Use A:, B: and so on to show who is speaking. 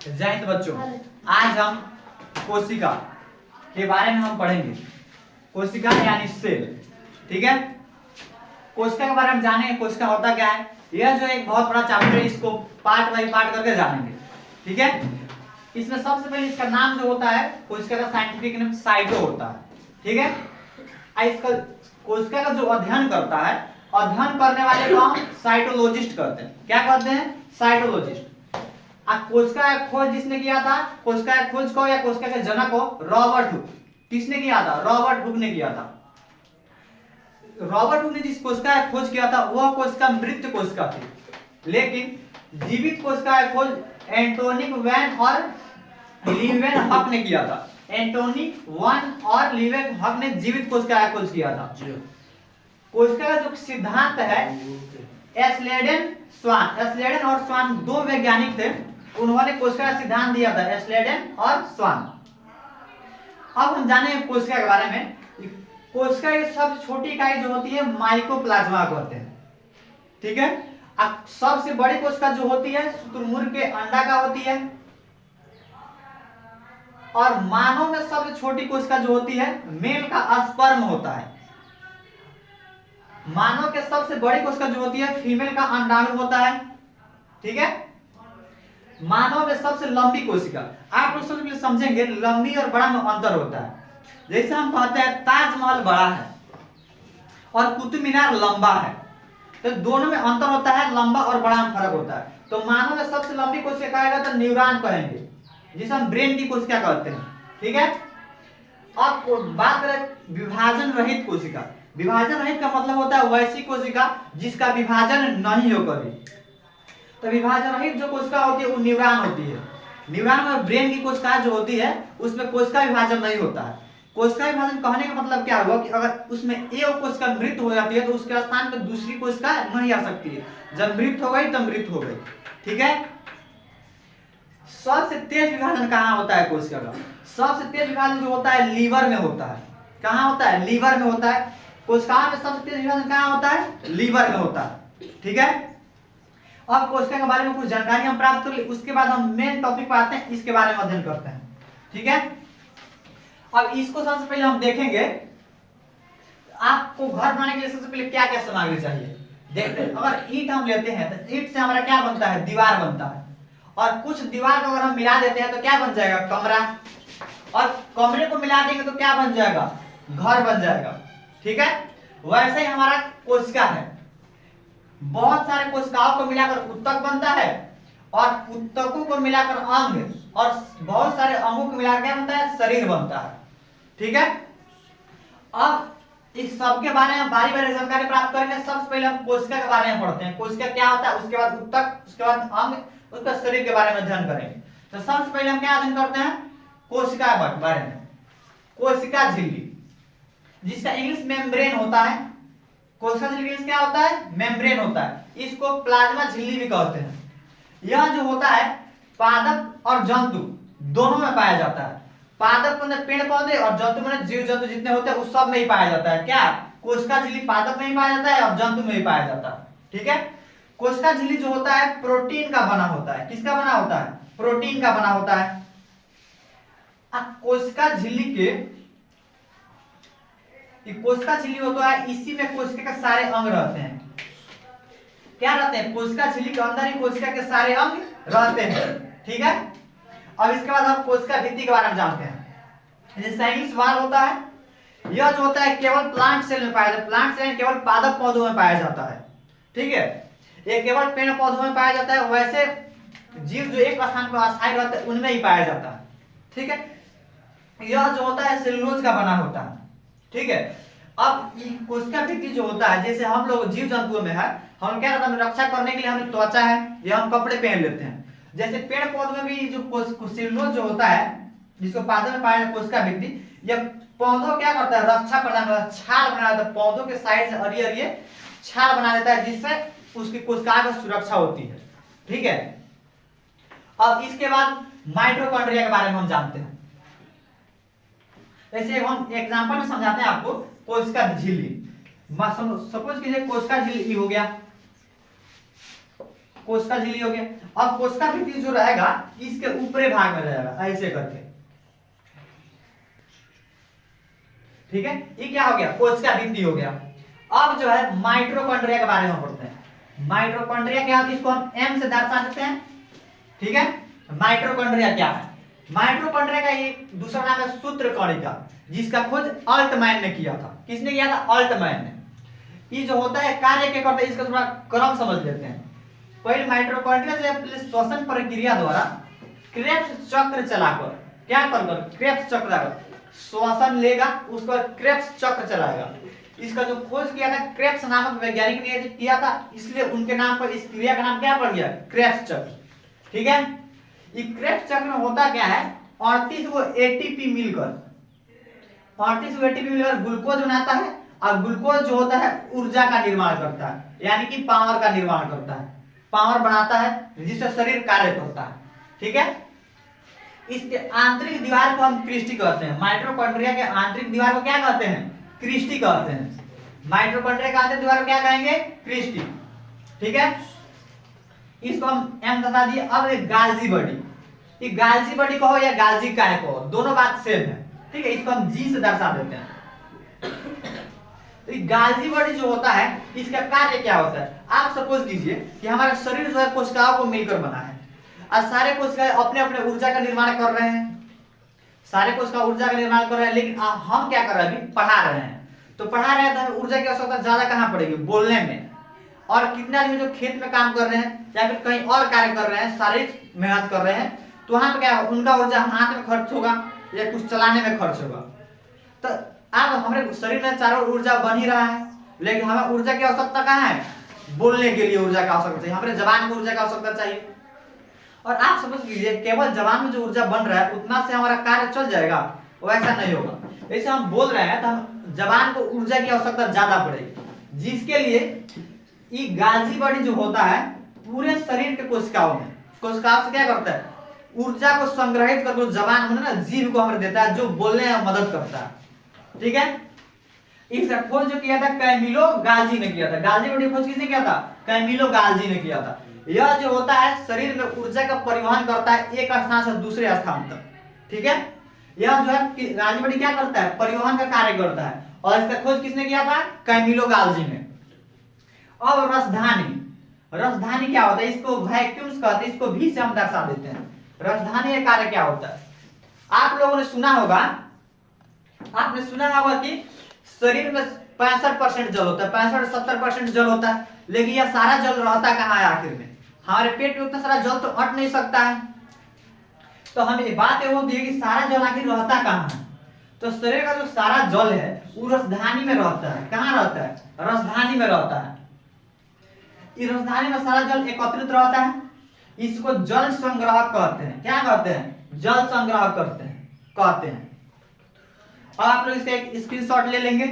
A: जय हिंद बच्चों। आज हम कोशिका के बारे में हम पढ़ेंगे। कोशिका यानी सेल। ठीक है, कोशिका के बारे में जानेंगे, कोशिका होता क्या है। यह जो एक बहुत बड़ा चैप्टर है, इसको पार्ट बाई पार्ट करके जानेंगे। ठीक है, इसमें सबसे पहले इसका नाम जो होता है, कोशिका का साइंटिफिक नेम साइटो होता है। ठीक है, इसका कोशिका का जो अध्ययन करता है, अध्ययन करने वाले को हम साइटोलॉजिस्ट कहते हैं। क्या कहते हैं? साइटोलॉजिस्ट। कोशिका का खोज जिसने किया था, कोशिका का खोज को या कोशिका के जनक को रॉबर्ट हुक। किसने किया था? रॉबर्ट हुक ने किया था। रॉबर्ट हुक ने जिस कोशिका का खोज किया था वह कोशिका मृत कोशिका थी, लेकिन जीवित कोशिका का खोज एंटोनी वैन और लीवेन हक ने किया था। एंटोनी वैन और लीवेन हक ने जीवित कोशिका का खोज किया था। कोशिका का जो सिद्धांत है, एस्लेडन और स्वान दो वैज्ञानिक थे, उन्होंने कोशिका का सिद्धांत दिया था, एस्लेडन और स्वान। अब हम जाने कोशिका के बारे में। कोशिका की सबसे छोटी इकाई जो होती है माइकोप्लाज्मा कहते हैं। ठीक है, अब सबसे बड़ी कोशिका जो होती है शुतुरमुर्ग के अंडा का होती है, और मानव में सबसे छोटी कोशिका जो होती है मेल का स्पर्म होता है। मानव के सबसे बड़ी कोशिका जो होती है फीमेल का अंडाणु होता है। ठीक है, मानव में सबसे लंबी कोशिका, आप लोग सबसे पहले समझेंगे लंबी और बड़ा में अंतर होता है। जैसे हम कहते हैं ताजमहल बड़ा है और कुतुब मीनार लंबा है, तो दोनों में अंतर होता है, लंबा और बड़ा में फर्क होता है। तो मानव में सबसे लंबी कोशिका कहेगा तो न्यूरॉन कहेंगे, जिसे हम ब्रेन की कोशिका कहते हैं। ठीक है, अब बात करें विभाजन रहित कोशिका। विभाजन रहित का मतलब होता है वैसी कोशिका जिसका विभाजन नहीं हो कभी। तो विभाजन रहित जो कोशिका होती है वो न्यूरॉन होती है। न्यूरॉन में ब्रेन की कोशिका जो होती है उसमें कोशिका विभाजन नहीं होता है। कोशिका विभाजन कहने का मतलब क्या हुआ कि अगर उसमें एक कोशिका मृत हो जाती है तो उसके स्थान पर दूसरी कोशिका नहीं आ सकती है। जब मृत हो गई तब मृत हो गई। ठीक है, सबसे तेज विभाजन कहाँ होता है कोशिका का? सबसे तेज विभाजन जो होता है लीवर में होता है। कहाँ होता है? लीवर में होता है। कोशिका में सबसे तेज विभाजन कहाँ होता है? लीवर में होता है। ठीक है, अब कोशिका के बारे में कुछ जानकारी हम प्राप्त कर ली, उसके बाद हम मेन टॉपिक पर आते हैं, इसके बारे में अध्ययन करते हैं। ठीक है, अब इसको सबसे पहले हम देखेंगे आपको घर बनाने के लिए सबसे पहले क्या क्या सामग्री चाहिए। देखते हैं, अगर ईंट हम लेते हैं तो ईंट से हमारा क्या बनता है? दीवार बनता है। और कुछ दीवार को अगर हम मिला देते हैं तो क्या बन जाएगा? कमरा। और कमरे को मिला देंगे तो क्या बन जाएगा? घर बन जाएगा। ठीक है, वैसे ही हमारा कोशिका है, बहुत सारे कोशिकाओं को मिलाकर उत्तक बनता है, और उत्तकों को मिलाकर अंग, और बहुत सारे अंगों को मिलाकर क्या बनता है? शरीर बनता है। ठीक है, अब इस सब के बारे में बारी बारी जानकारी प्राप्त करेंगे। सबसे पहले हम कोशिका के बारे में पढ़ते हैं, कोशिका क्या होता है, उसके बाद उत्तक, उसके बाद अंग, उसका शरीर के बारे में अध्ययन करेंगे। तो सबसे पहले हम क्या अध्ययन करते हैं? कोशिका के बारे में। कोशिका झिल्ली, जिसका इंग्लिश मेम्ब्रेन होता है। कोशिका झिल्ली क्या होता है? मेम्ब्रेन होता है। इसको प्लाज्मा झिल्ली भी कहते हैं। यह जो होता है पादप और जंतु दोनों में पाया जाता है। पादप में पेड़ पौधे और जंतु में जीव जंतु जितने होते हैं उस सब में ही पाया जाता है। क्या? कोशिका झिल्ली पादप में ही पाया जाता है और जंतु में ही पाया जाता है। ठीक है, कोशिका झिल्ली जो होता है प्रोटीन का बना होता है। किसका बना होता है? प्रोटीन का बना होता है। कोशिका झिल्ली कोशिका झिल्ली होता है, इसी में कोशिका के सारे अंग रहते हैं। क्या रहते हैं? कोशिका झिल्ली के अंदर ही कोशिका के सारे अंग रहते हैं। ठीक है, अब इसके बाद हम कोशिका भित्ति के बारे में जानते हैं। जैसे इंग्लिश वाल होता है, यह जो होता है केवल प्लांट सेल में पाया जाता है। प्लांट सेल केवल पादप पौधों में पाया जाता है। ठीक है, ये केवल पेड़ पौधों में पाया जाता है। वैसे जीव जो एक स्थान पर अस्थायी रहते हैं उनमें ही पाया जाता है। ठीक है, यह जो होता है सेलुलोज का बना होता है। ठीक है, अब कोशिका भित्ति जो होता है, जैसे हम लोग जीव जंतुओं में है, हम क्या करते हैं? रक्षा करने के लिए हमें त्वचा है, ये हम कपड़े पहन लेते हैं। जैसे पेड़ पौधों में भी जो सेलुलोज जो होता है, जिसको पादप में पाया जाता है, कोशिका भित्ति, यह पौधों क्या करता है? रक्षा प्रदान करता है, छाल बना देता है। पौधों के साइड से अड़िए छाल बना देता है, जिससे उसकी कोशिका की सुरक्षा होती है। ठीक है, अब इसके बाद माइटोकॉन्ड्रिया के बारे में हम जानते हैं। ऐसे हम एग्जांपल में समझाते हैं आपको। कोशिका झिल्ली, सपोज कीजिए कोशिका झिल्ली हो गया। कोशिका झिल्ली हो गया। अब कोशिका भित्ति जो रहेगा इसके ऊपरी भाग में रहेगा ऐसे करके, ठीक है। ये क्या हो गया, कोशिका भित्ति हो गया। अब जो है माइटोकॉन्ड्रिया के बारे में पढ़ते हैं। माइटोकॉन्ड्रिया क्या होती है, इसको हम एम से दर्शा देते हैं, ठीक है। माइटोकॉन्ड्रिया क्या है, माइटोकॉन्ड्रिया का ये दूसरा नाम है सूत्रकणिका, जिसका खोज अल्टमैन ने किया था। किसने किया था, अल्टमैन ने। ये जो होता है कार्य क्या करता है, इसका थोड़ा क्रम समझ लेते हैं। पहले माइटोकॉन्ड्रिया जो है श्वसन प्रक्रिया द्वारा क्रेब्स चक्र चलाकर, क्या कर क्रेब्स चक्र श्वसन लेगा, उसको क्रेब्स चक्र चलाएगा। इसका जो खोज किया था क्रेब्स नामक वैज्ञानिक ने किया था, इसलिए उनके नाम पर इस क्रिया का नाम क्या पड़ गया, क्रेब्स चक्र, ठीक है। ये क्रेब्स चक्र में होता क्या है, 38 वो एटीपी मिलकर ग्लूकोज बनाता है, और ग्लूकोज जो होता है ऊर्जा का निर्माण करता है, यानी कि पावर का निर्माण करता है, पावर बनाता है, जिससे शरीर कार्य करता है, ठीक है। इसके आंतरिक दीवार को हम क्रिस्टी कहते हैं। माइटोकॉन्ड्रिया के आंतरिक दीवार को क्या कहते हैं, क्रिस्टी कहते हैं। माइटोकॉन्ड्रिया के आंतरिक दीवार को क्या कहेंगे, क्रिस्टी, ठीक है। इसको हम एम बता दिए। अब एक गाल्जी बॉडी, ये गाल्जी बॉडी कहो या गाल्जी काय कहो, दोनों बात सेम है, ठीक है। इसको हम जी से दर्शा देते हैं। तो गाल्जी बॉडी जो होता है इसका कार्य क्या होता है, आप सपोज कीजिए कि हमारा शरीर जो है कोशिकाओं को मिलकर बना है, और सारे कोशिकाएं अपने अपने ऊर्जा का निर्माण कर रहे हैं, सारे कोशिका ऊर्जा का निर्माण कर रहे हैं, लेकिन हम क्या कर रहे हैं, अभी पढ़ा रहे हैं। तो पढ़ा रहे हैं तो हमें ऊर्जा की आवश्यकता ज्यादा कहाँ पड़ेगी, बोलने में। और कितने आदमी जो खेत में काम कर रहे हैं या फिर कहीं और कार्य कर रहे हैं, शारीरिक मेहनत कर रहे हैं, तो वहां पे क्या उनका ऊर्जा हाथ में खर्च होगा या कुछ चलाने में खर्च होगा। तो अब हमारे शरीर में चारों ऊर्जा बन ही रहा है, लेकिन हमें ऊर्जा की आवश्यकता कहाँ है, बोलने के लिए ऊर्जा की आवश्यकता चाहिए, हमारे जबान में ऊर्जा की आवश्यकता चाहिए। और आप समझ लीजिए केवल जबान में जो ऊर्जा बन रहा है उतना से हमारा कार्य चल जाएगा, वैसा नहीं होगा। जैसे हम बोल रहे हैं तो हम जबान को ऊर्जा की आवश्यकता ज्यादा पड़ेगी, जिसके लिए ये गाल्जी बॉडी जो होता है पूरे शरीर के कोशिकाओं से क्या करता है, ऊर्जा को संग्रहित करके जबान में ना जीभ को हमें देता है, जो बोलने में मदद करता है, ठीक है। इसका खोज जो किया था कैमिलो गाल्जी ने किया था। गाल्जी बॉडी खोज किसने किया था, कैमिलो गाल्जी ने किया था। यह जो होता है शरीर में ऊर्जा का परिवहन करता है एक स्थान से दूसरे स्थान तक, ठीक है। यह जो है गाल्जी बॉडी क्या करता है, परिवहन का कार्य करता है, और इसका खोज किसने किया था, कैमिलो गाल्जी ने। अब रसधानी क्या होता है, इसको वैक्यूम्स कहते हैं, इसको भी से हम दर्शा देते हैं। रसधानी का कार्य क्या होता है, आप लोगों ने सुना होगा, आपने सुना होगा कि शरीर में 65% जल होता है, 65-70% जल होता है, लेकिन यह सारा जल रहता कहाँ है आखिर में, हमारे पेट में उतना सारा जल तो अट नहीं सकता है। तो हमें बात ये होती है कि सारा जल आखिर रहता कहाँ है, तो शरीर का जो सारा जल है वो रसधानी में रहता है। कहाँ रहता है, रसधानी में रहता है। इस रसधानी में सारा जल एकत्रित रहता है, इसको जल संग्रह कहते हैं। क्या कहते हैं, जल संग्रह कहते हैं। अब आप लोग इसका एक स्क्रीनशॉट ले लेंगे।